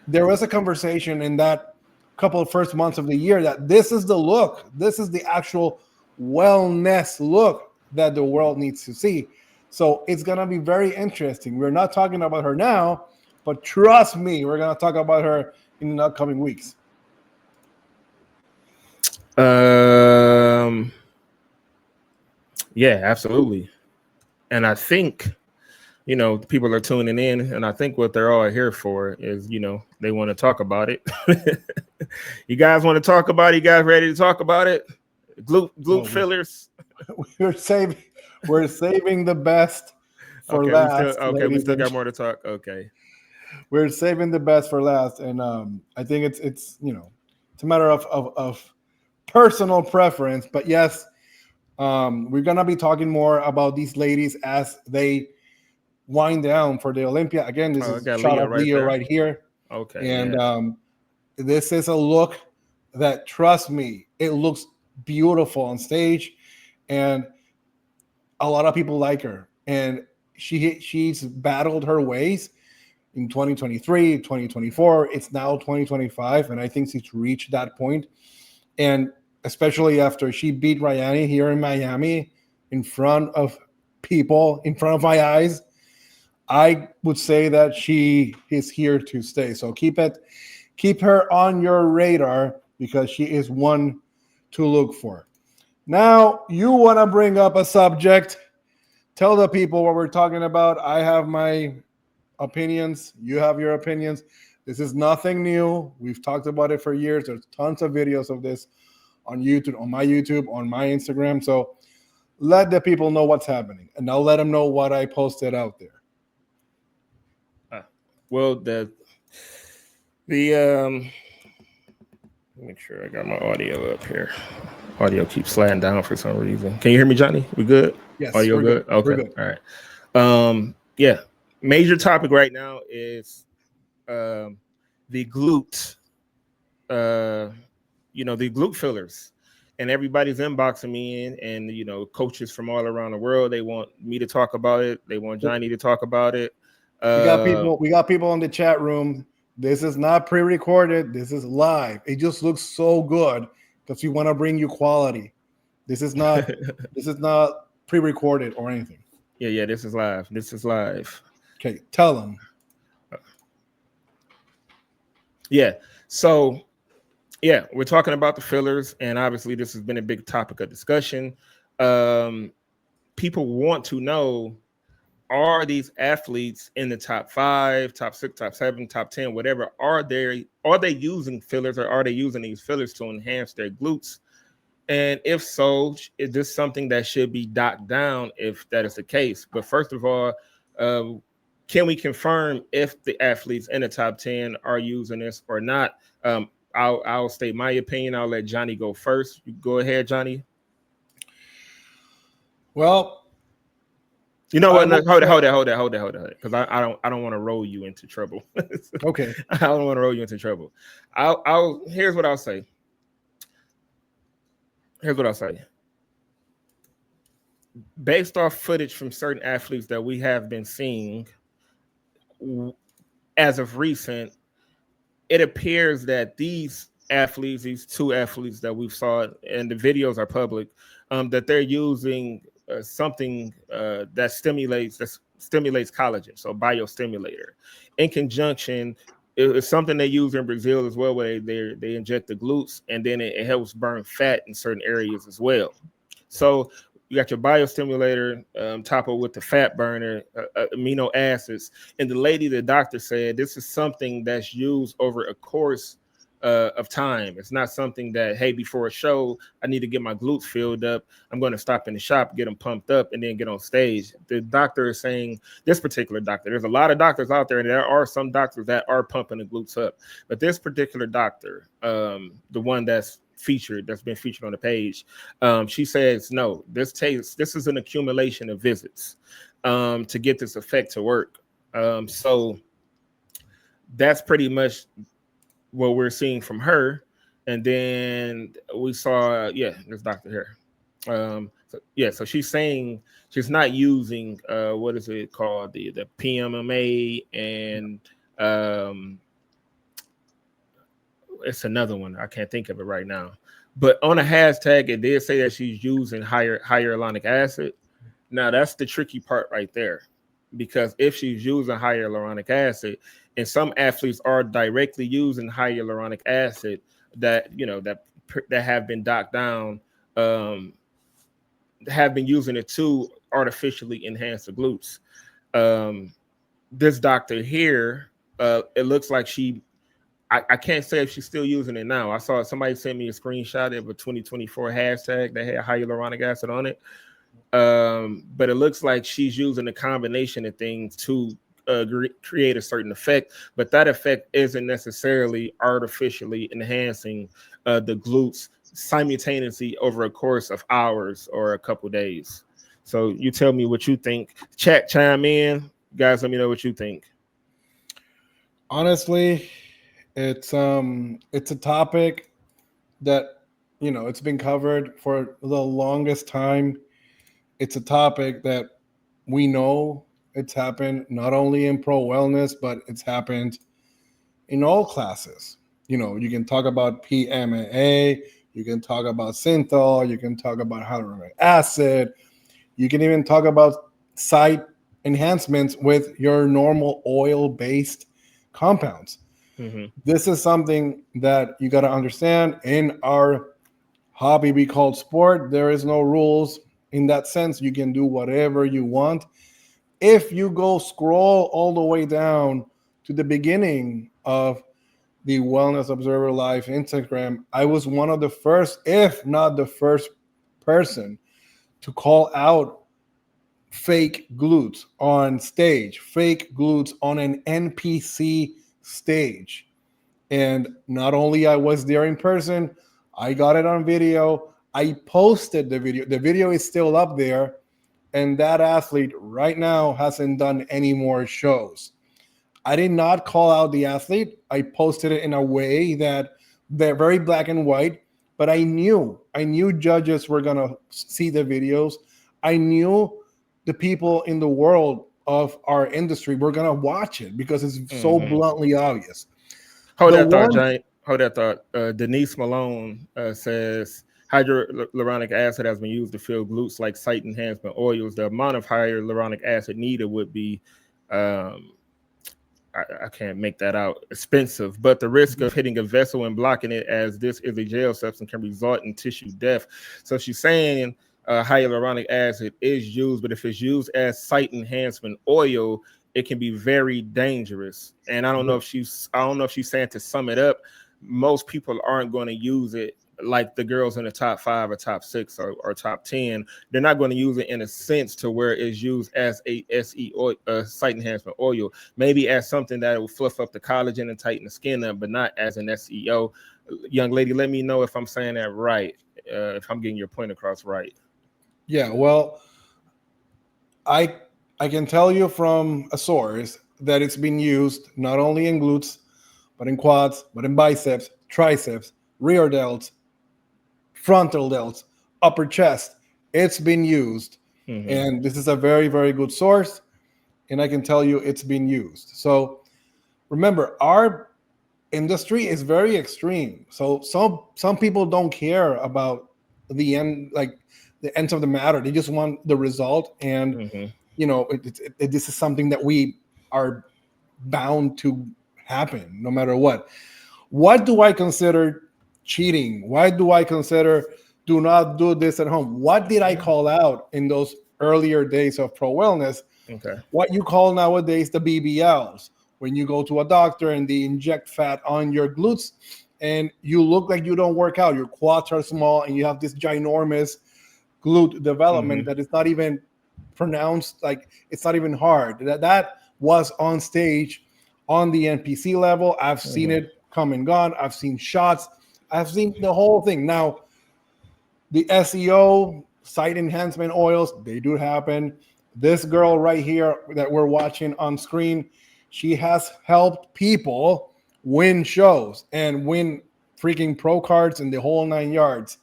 [SPEAKER 2] There was a conversation in that couple of first months of the year that this is the look. This is the actual wellness look that the world needs to see. So it's going to be very interesting. We're not talking about her now, but trust me, we're going to talk about her in the upcoming weeks.
[SPEAKER 1] Yeah, absolutely. And I think, people are tuning in, and I think what they're all here for is, they want to talk about it. You guys want to talk about it? You guys ready to talk about it? Glute fillers.
[SPEAKER 2] We're saving the best for last.
[SPEAKER 1] We still got more to talk. Okay.
[SPEAKER 2] We're saving the best for last. And I think it's a matter of personal preference. But yes, we're gonna be talking more about these ladies as they wind down for the Olympia. Again, this is a shot of Leo right here.
[SPEAKER 1] Okay.
[SPEAKER 2] And this is a look that, trust me, it looks beautiful on stage, and a lot of people like her. And she's battled her ways in 2023, 2024. It's now 2025, and I think she's reached that point. And especially after she beat Rayanne here in Miami in front of people, in front of my eyes, I would say that she is here to stay. So keep her on your radar because she is one to look for. Now you want to bring up a subject. Tell the people what we're talking about. I have my opinions. You have your opinions. This is nothing new. We've talked about it for years. There's tons of videos of this on YouTube, on my Instagram. So let the people know what's happening, and I'll let them know what I posted out there.
[SPEAKER 1] Well, the make sure I got my audio up here. Audio keeps sliding down for some reason. Can you hear me, Johnny? We good?
[SPEAKER 2] Yes.
[SPEAKER 1] Audio good? Okay.
[SPEAKER 2] We're good.
[SPEAKER 1] All right. Yeah. Major topic right now is the glute. The glute fillers. And everybody's inboxing me and coaches from all around the world. They want me to talk about it. They want Johnny to talk about it.
[SPEAKER 2] We got people in the chat room. This is not pre-recorded. This is live. It just looks so good because we want to bring you quality. This is not pre-recorded or anything.
[SPEAKER 1] Yeah, this is live.
[SPEAKER 2] Okay, tell them.
[SPEAKER 1] Yeah. So, yeah, we're talking about the fillers, and obviously this has been a big topic of discussion. People want to know, are these athletes in the top 5, top 6, top 7, top 10, whatever, are they using fillers, or are they using these fillers to enhance their glutes? And if so, is this something that should be docked down if that is the case? But first of all, can we confirm if the athletes in the top 10 are using this or not? I'll state my opinion. I'll let Johnny go first. You go ahead, Johnny.
[SPEAKER 2] Well,
[SPEAKER 1] you know what? No, hold it. Because I don't want to roll you into trouble.
[SPEAKER 2] Okay.
[SPEAKER 1] I don't want to roll you into trouble. Here's what I'll say. Based off footage from certain athletes that we have been seeing as of recent, it appears that these two athletes that we've saw, and the videos are public, that they're using something that stimulates collagen, so biostimulator. In conjunction, it's something they use in Brazil as well, where they inject the glutes, and then it helps burn fat in certain areas as well. So you got your biostimulator toppled with the fat burner, amino acids. And the doctor said this is something that's used over a course of time. It's not something that, hey, before a show, I need to get my glutes filled up. I'm going to stop in the shop, get them pumped up, and then get on stage. The doctor is saying, this particular doctor, there's a lot of doctors out there, and there are some doctors that are pumping the glutes up. But this particular doctor, the one that's been featured on the page, she says, no, this is an accumulation of visits to get this effect to work. So that's pretty much what we're seeing from her. And then we saw, this doctor here. So she's saying she's not using what is it called, the PMMA, and it's another one. I can't think of it right now. But on a hashtag, it did say that she's using hyaluronic acid. Now, that's the tricky part right there. Because if she's using hyaluronic acid, and some athletes are directly using hyaluronic acid that have been docked down, have been using it to artificially enhance the glutes. This doctor here, it looks like I can't say if she's still using it now. I saw somebody send me a screenshot of a 2024 hashtag that had hyaluronic acid on it. But it looks like she's using a combination of things to create a certain effect, but that effect isn't necessarily artificially enhancing the glutes simultaneously over a course of hours or a couple days. So you tell me what you think. Chat, chime in, guys. Let me know what you think.
[SPEAKER 2] Honestly, it's a topic that it's been covered for the longest time. It's a topic that we know it's happened not only in pro wellness, but it's happened in all classes. You can talk about PMMA, you can talk about synthol, you can talk about hyaluronic acid, you can even talk about site enhancements with your normal oil-based compounds. Mm-hmm. This is something that you got to understand in our hobby be called sport. There is no rules in that sense. You can do whatever you want. If you go scroll all the way down to the beginning of the Wellness Observer Live Instagram, I was one of the first, if not the first person to call out fake glutes on stage, fake glutes on an NPC stage. And not only I was there in person, I got it on video. I posted the video. The video is still up there. And that athlete right now hasn't done any more shows. I did not call out the athlete. I posted it in a way that they're very black and white, but I knew judges were going to see the videos. I knew the people in the world of our industry were going to watch it because it's so bluntly obvious.
[SPEAKER 1] Hold that thought, Jane. Hold that thought. Denise Malone says hyaluronic acid has been used to fill glutes like site enhancement oils. The amount of hyaluronic acid needed would be, I can't make that out, expensive, but the risk of hitting a vessel and blocking it, as this is a gel substance, can result in tissue death. So she's saying hyaluronic acid is used, but if it's used as site enhancement oil, it can be very dangerous. And I don't know if she's saying, to sum it up, most people aren't going to use it like the girls in the top 5 or top 6 or top 10. They're not going to use it in a sense to where it's used as a SE oil, site enhancement oil, maybe as something that will fluff up the collagen and tighten the skin up, but not as an SEO. Young lady, let me know if I'm saying that right, if I'm getting your point across right.
[SPEAKER 2] Yeah, well, I can tell you from a source that it's been used not only in glutes, but in quads, but in biceps, triceps, rear delts, frontal delts, upper chest. It's been used. And this is a very, very good source. And I can tell you it's been used. So remember, our industry is very extreme. So some people don't care about the end, like the ends of the matter. They just want the result. And this is something that we are bound to happen no matter what. What do I consider cheating? Why do I consider do not do this at home? What did I call out in those earlier days of pro wellness? What you call nowadays the BBLs, when you go to a doctor and they inject fat on your glutes and you look like you don't work out, your quads are small and you have this ginormous glute development that is not even pronounced, like it's not even hard. That was on stage on the NPC level. I've seen it come and gone. I've seen shots. I've seen the whole thing. Now, the SEO, site enhancement oils, they do happen. This girl right here that we're watching on screen, she has helped people win shows and win freaking pro cards and the whole 9 yards.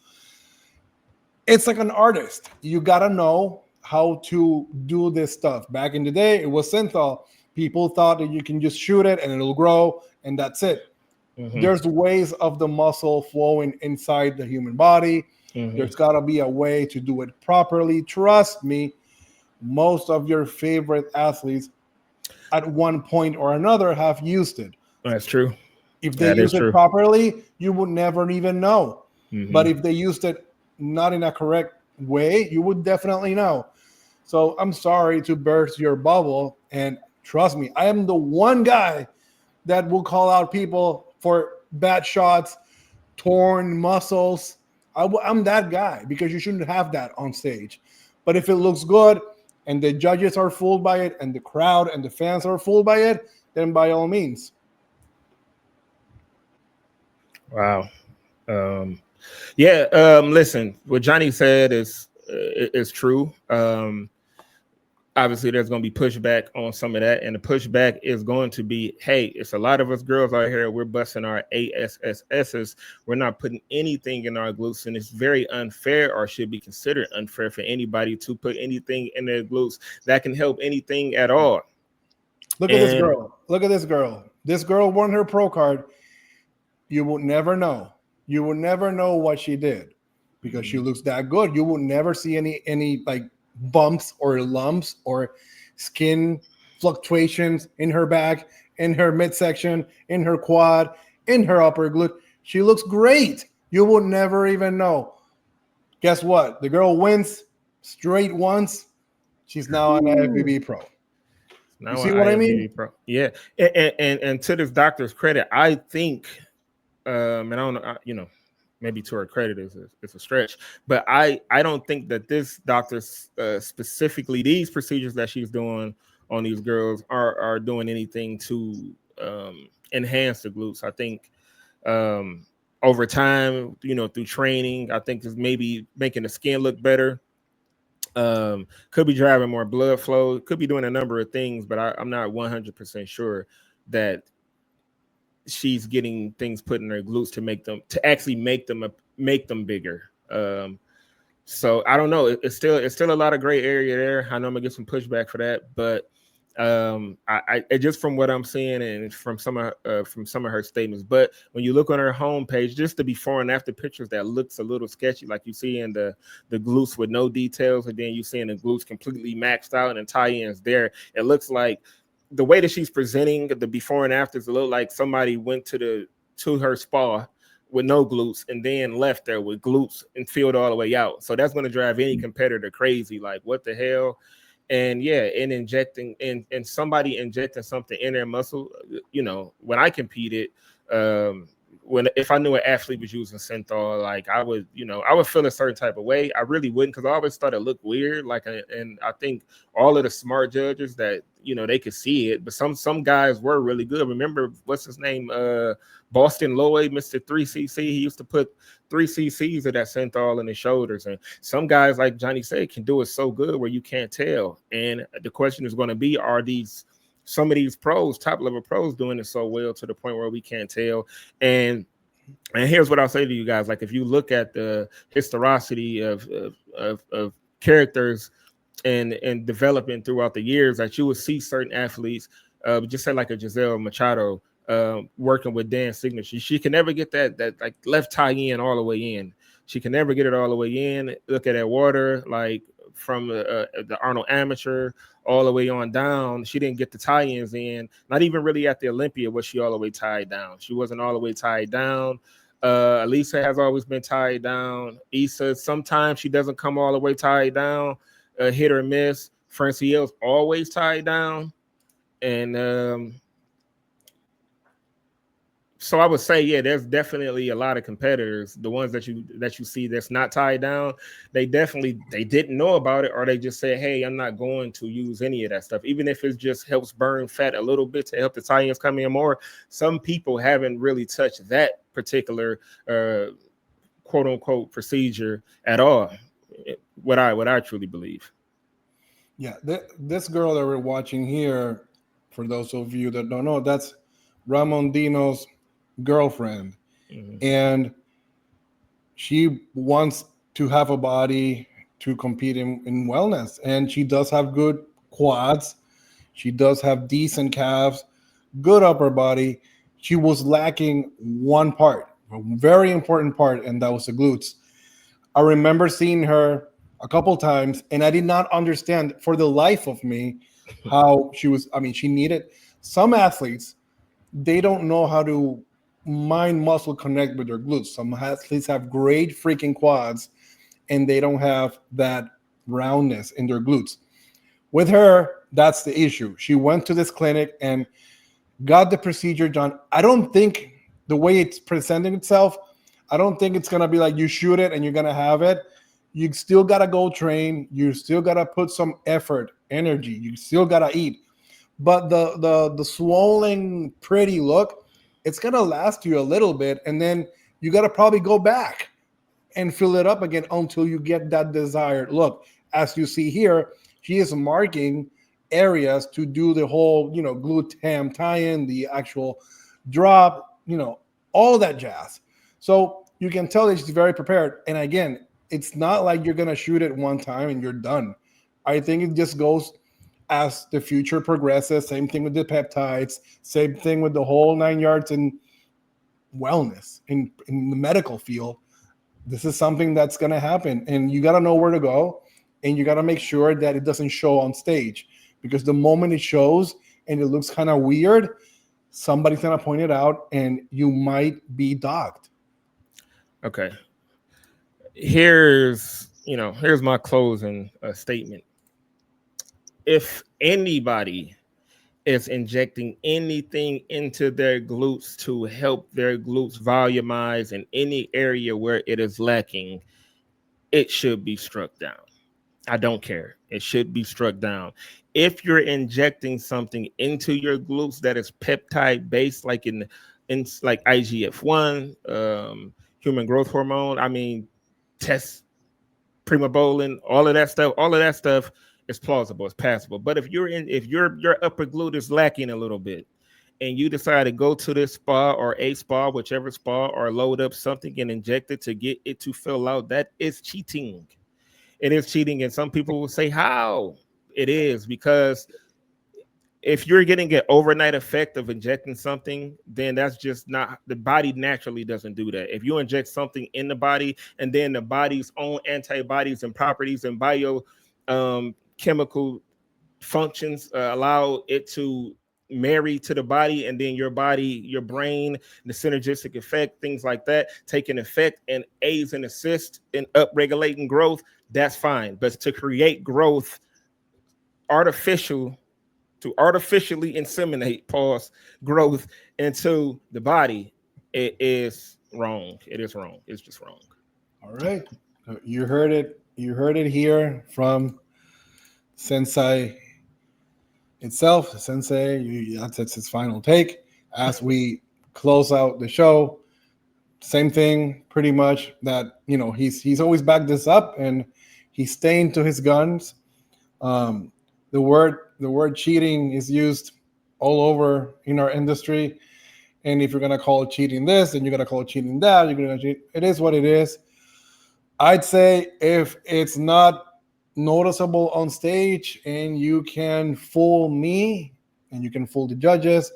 [SPEAKER 2] It's like an artist. You got to know how to do this stuff. Back in the day, it was synthol. People thought that you can just shoot it and it'll grow and that's it. There's ways of the muscle flowing inside the human body. There's got to be a way to do it properly. Trust me, most of your favorite athletes at one point or another have used it.
[SPEAKER 1] That's true.
[SPEAKER 2] If they use it properly, you would never even know. But if they used it not in a correct way, you would definitely know. So I'm sorry to burst your bubble. And trust me, I am the one guy that will call out people for bad shots, torn muscles. I'm that guy because you shouldn't have that on stage. But if it looks good and the judges are fooled by it and the crowd and the fans are fooled by it, then by all means.
[SPEAKER 1] Wow. Listen, what Johnny said is true. Obviously, there's going to be pushback on some of that, and the pushback is going to be, hey, it's a lot of us girls out here, we're busting our ASSSs. We're not putting anything in our glutes, and it's very unfair, or should be considered unfair, for anybody to put anything in their glutes that can help anything at all.
[SPEAKER 2] Look at this girl. Look at this girl. This girl won her pro card. You will never know. You will never know what she did because she looks that good. You will never see any like bumps or lumps or skin fluctuations in her back, in her midsection, in her quad, in her upper glute. She looks great. You will never even know. Guess what? The girl wins straight once. She's now an IFBB pro. You
[SPEAKER 1] Now
[SPEAKER 2] see
[SPEAKER 1] an
[SPEAKER 2] what I mean?
[SPEAKER 1] IFBB pro. Yeah. And to this doctor's credit, I think, and I don't know, maybe to her credit is a stretch, but I don't think that this doctor specifically these procedures that she's doing on these girls are doing anything to enhance the glutes. I think over time, through training, I think is maybe making the skin look better. Could be driving more blood flow, could be doing a number of things, but I'm not 100% sure that she's getting things put in her glutes to actually make them bigger. So I don't know. It's still a lot of gray area there. I know I'm gonna get some pushback for that, but I just from what I'm seeing and from some of her statements. But when you look on her homepage, just the before and after pictures, that looks a little sketchy. Like you see in the glutes with no details, and then you see in the glutes completely maxed out and tie-ins there. It looks like the way that she's presenting the before and afters, it look like somebody went to her spa with no glutes and then left there with glutes and filled all the way out. So that's going to drive any competitor crazy. Like, what the hell? And yeah, and injecting and somebody injecting something in their muscle. When I competed, if I knew an athlete was using synthol, like I would feel a certain type of way. I really wouldn't, because I always thought it looked weird. Like, and I think all of the smart judges that they could see it, but some guys were really good. Remember, what's his name? Boston Lloyd, Mr. 3cc. He used to put 3 cc's of that synthol in his shoulders, and some guys, like Johnny said, can do it so good where you can't tell. And the question is going to be, are some of these pros, top level pros, doing it so well to the point where we can't tell? And here's what I'll say to you guys: like, if you look at the historicity of characters and development throughout the years, that you would see certain athletes, just say like a Giselle Machado, working with Dan's signature. She can never get that like left tie in all the way in. She can never get it all the way in. Look at that water, like from the Arnold Amateur all the way on down. She didn't get the tie-ins in. Not even really at the Olympia was she all the way tied down. She wasn't all the way tied down. Elisa has always been tied down. Issa, sometimes she doesn't come all the way tied down, hit or miss. Francielle's always tied down. And so I would say, yeah, there's definitely a lot of competitors. The ones that you see that's not tied down, they didn't know about it, or they just say, hey, I'm not going to use any of that stuff, even if it just helps burn fat a little bit to help the tie-ins come in more. Some people haven't really touched that particular quote unquote procedure at all. What I truly believe.
[SPEAKER 2] Yeah, this girl that we're watching here, for those of you that don't know, that's Ramon Dino's girlfriend.
[SPEAKER 1] Mm-hmm.
[SPEAKER 2] And she wants to have a body to compete in wellness. And she does have good quads. She does have decent calves, good upper body. She was lacking one part, a very important part, and that was the glutes. I remember seeing her a couple times, and I did not understand for the life of me how she was. I mean, she needed some athletes. They don't know how to mind muscle connect with their glutes. Some athletes have great freaking quads, and they don't have that roundness in their glutes. With her, that's the issue. She went to this clinic and got the procedure done. I don't think the way it's presenting itself, I don't think it's gonna be like you shoot it and you're gonna have it. You still gotta go train. You still gotta put some effort, energy. You still gotta eat. But the swollen, pretty look, it's gonna last you a little bit, and then you gotta probably go back and fill it up again until you get that desired look. As you see here, she is marking areas to do the whole, glute ham tie-in, the actual drop, all that jazz. So you can tell that she's very prepared. And again, it's not like you're gonna shoot it one time and you're done. I think it just goes as the future progresses. Same thing with the peptides, same thing with the whole 9 yards in wellness in the medical field. This is something that's going to happen, and you got to know where to go, and you got to make sure that it doesn't show on stage, because the moment it shows and it looks kind of weird, somebody's going to point it out and you might be docked.
[SPEAKER 1] Okay. here's my closing statement. If anybody is injecting anything into their glutes to help their glutes volumize in any area where it is lacking, it should be struck down. I don't care. It should be struck down. If you're injecting something into your glutes that is peptide based, like in like IGF-1, human growth hormone, I mean, test primobolan, all of that stuff is plausible, it's passable. But if your upper glute is lacking a little bit, and you decide to go to this spa or a spa, whichever spa, or load up something and inject it to get it to fill out, that is cheating. It is cheating, and some people will say how. It is because if you're getting an overnight effect of injecting something, then that's just not, the body naturally doesn't do that. If you inject something in the body and then the body's own antibodies and properties and bio chemical functions allow it to marry to the body, and then your body, your brain, the synergistic effect, things like that, take an effect and aids and assist in upregulating growth, that's fine. But to create growth artificial, to artificially inseminate growth into the body, it is wrong. It is wrong. It's just wrong.
[SPEAKER 2] All right, you heard it. You heard it here from Sensei itself. Sensei, that's his final take. As we close out the show, same thing, pretty much. That he's always backed this up, and he's staying to his guns. The word cheating is used all over in our industry, and if you're gonna call it cheating this, and you're gonna call it cheating that, you're gonna cheat. It is what it is. I'd say if it's not noticeable on stage and you can fool me and you can fool the judges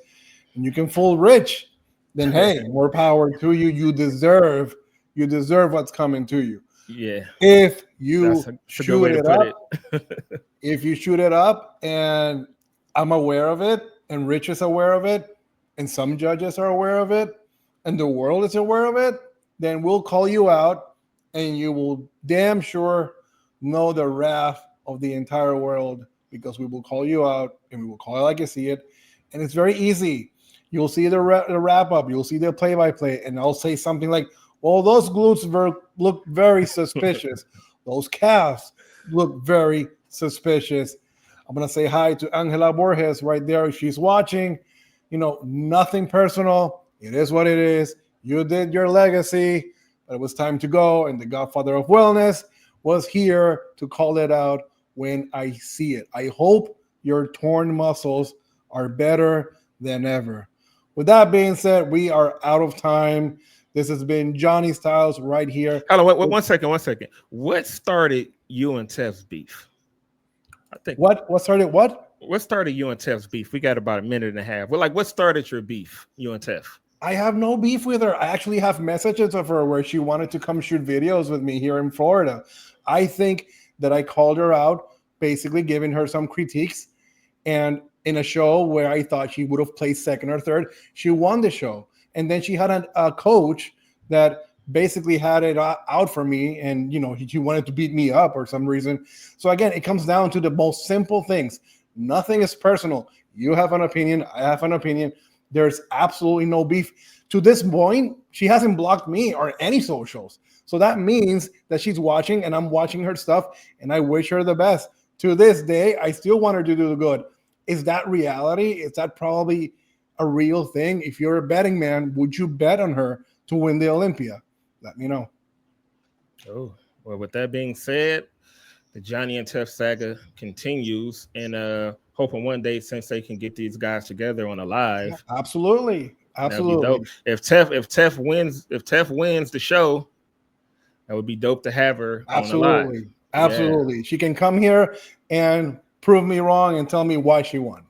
[SPEAKER 2] and you can fool Rich, then hey, more power to you. You deserve what's coming to you.
[SPEAKER 1] Yeah.
[SPEAKER 2] If you
[SPEAKER 1] That's a
[SPEAKER 2] shoot
[SPEAKER 1] good way
[SPEAKER 2] it
[SPEAKER 1] to put
[SPEAKER 2] up,
[SPEAKER 1] it.
[SPEAKER 2] if you shoot it up and I'm aware of it and Rich is aware of it and some judges are aware of it and the world is aware of it, then we'll call you out and you will damn sure know the wrath of the entire world, because we will call you out and we will call it like you see it. And it's very easy. You'll see the wrap up, you'll see the play-by-play, and I'll say something like, well, those glutes look very suspicious. Those calves look very suspicious. I'm going to say hi to Angela Borges right there. She's watching. Nothing personal. It is what it is. You did your legacy, but it was time to go. And the Godfather of Wellness was here to call it out when I see it. I hope your torn muscles are better than ever. With that being said, we are out of time. This has been Johnny Styles right here.
[SPEAKER 1] Hold on, wait, 1 second. What started you and Tef's beef? I think
[SPEAKER 2] what started what?
[SPEAKER 1] What started you and Tef's beef? We got about a minute and a half. Well, like, what started your beef, you and Tef?
[SPEAKER 2] I have no beef with her. I actually have messages of her where she wanted to come shoot videos with me here in Florida. I think that I called her out, basically giving her some critiques, and in a show where I thought she would have placed second or third, she won the show. And then she had a coach that basically had it out for me, and he wanted to beat me up for some reason. So again, it comes down to the most simple things. Nothing is personal. You have an opinion, I have an opinion. There's absolutely no beef. To this point, she hasn't blocked me or any socials. So that means that she's watching and I'm watching her stuff, and I wish her the best. To this day, I still want her to do the good. Is that reality? Is that probably a real thing? If you're a betting man, would you bet on her to win the Olympia? Let me know.
[SPEAKER 1] Oh, well, with that being said, the Johnny and Tef saga continues, and hoping one day Sensei can get these guys together on a live.
[SPEAKER 2] Yeah, absolutely.
[SPEAKER 1] If Tef wins the show, that would be dope to have her on a live.
[SPEAKER 2] Absolutely. Yeah. She can come here and prove me wrong and tell me why she won.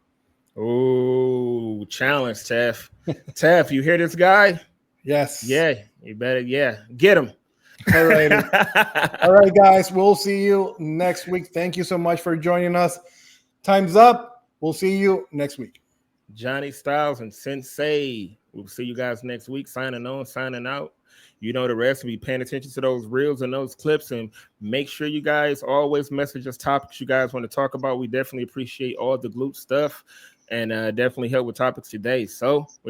[SPEAKER 1] Oh, challenge, Tef. Tef, you hear this guy?
[SPEAKER 2] Yes.
[SPEAKER 1] Yeah, you better, get him.
[SPEAKER 2] All right. All right, guys. We'll see you next week. Thank you so much for joining us. Time's up. We'll see you next week.
[SPEAKER 1] Johnny Styles and Sensei. We'll see you guys next week. Signing on, signing out. You know the rest. Be paying attention to those reels and those clips, and make sure you guys always message us topics you guys want to talk about. We definitely appreciate all the glute stuff, and definitely help with topics today. So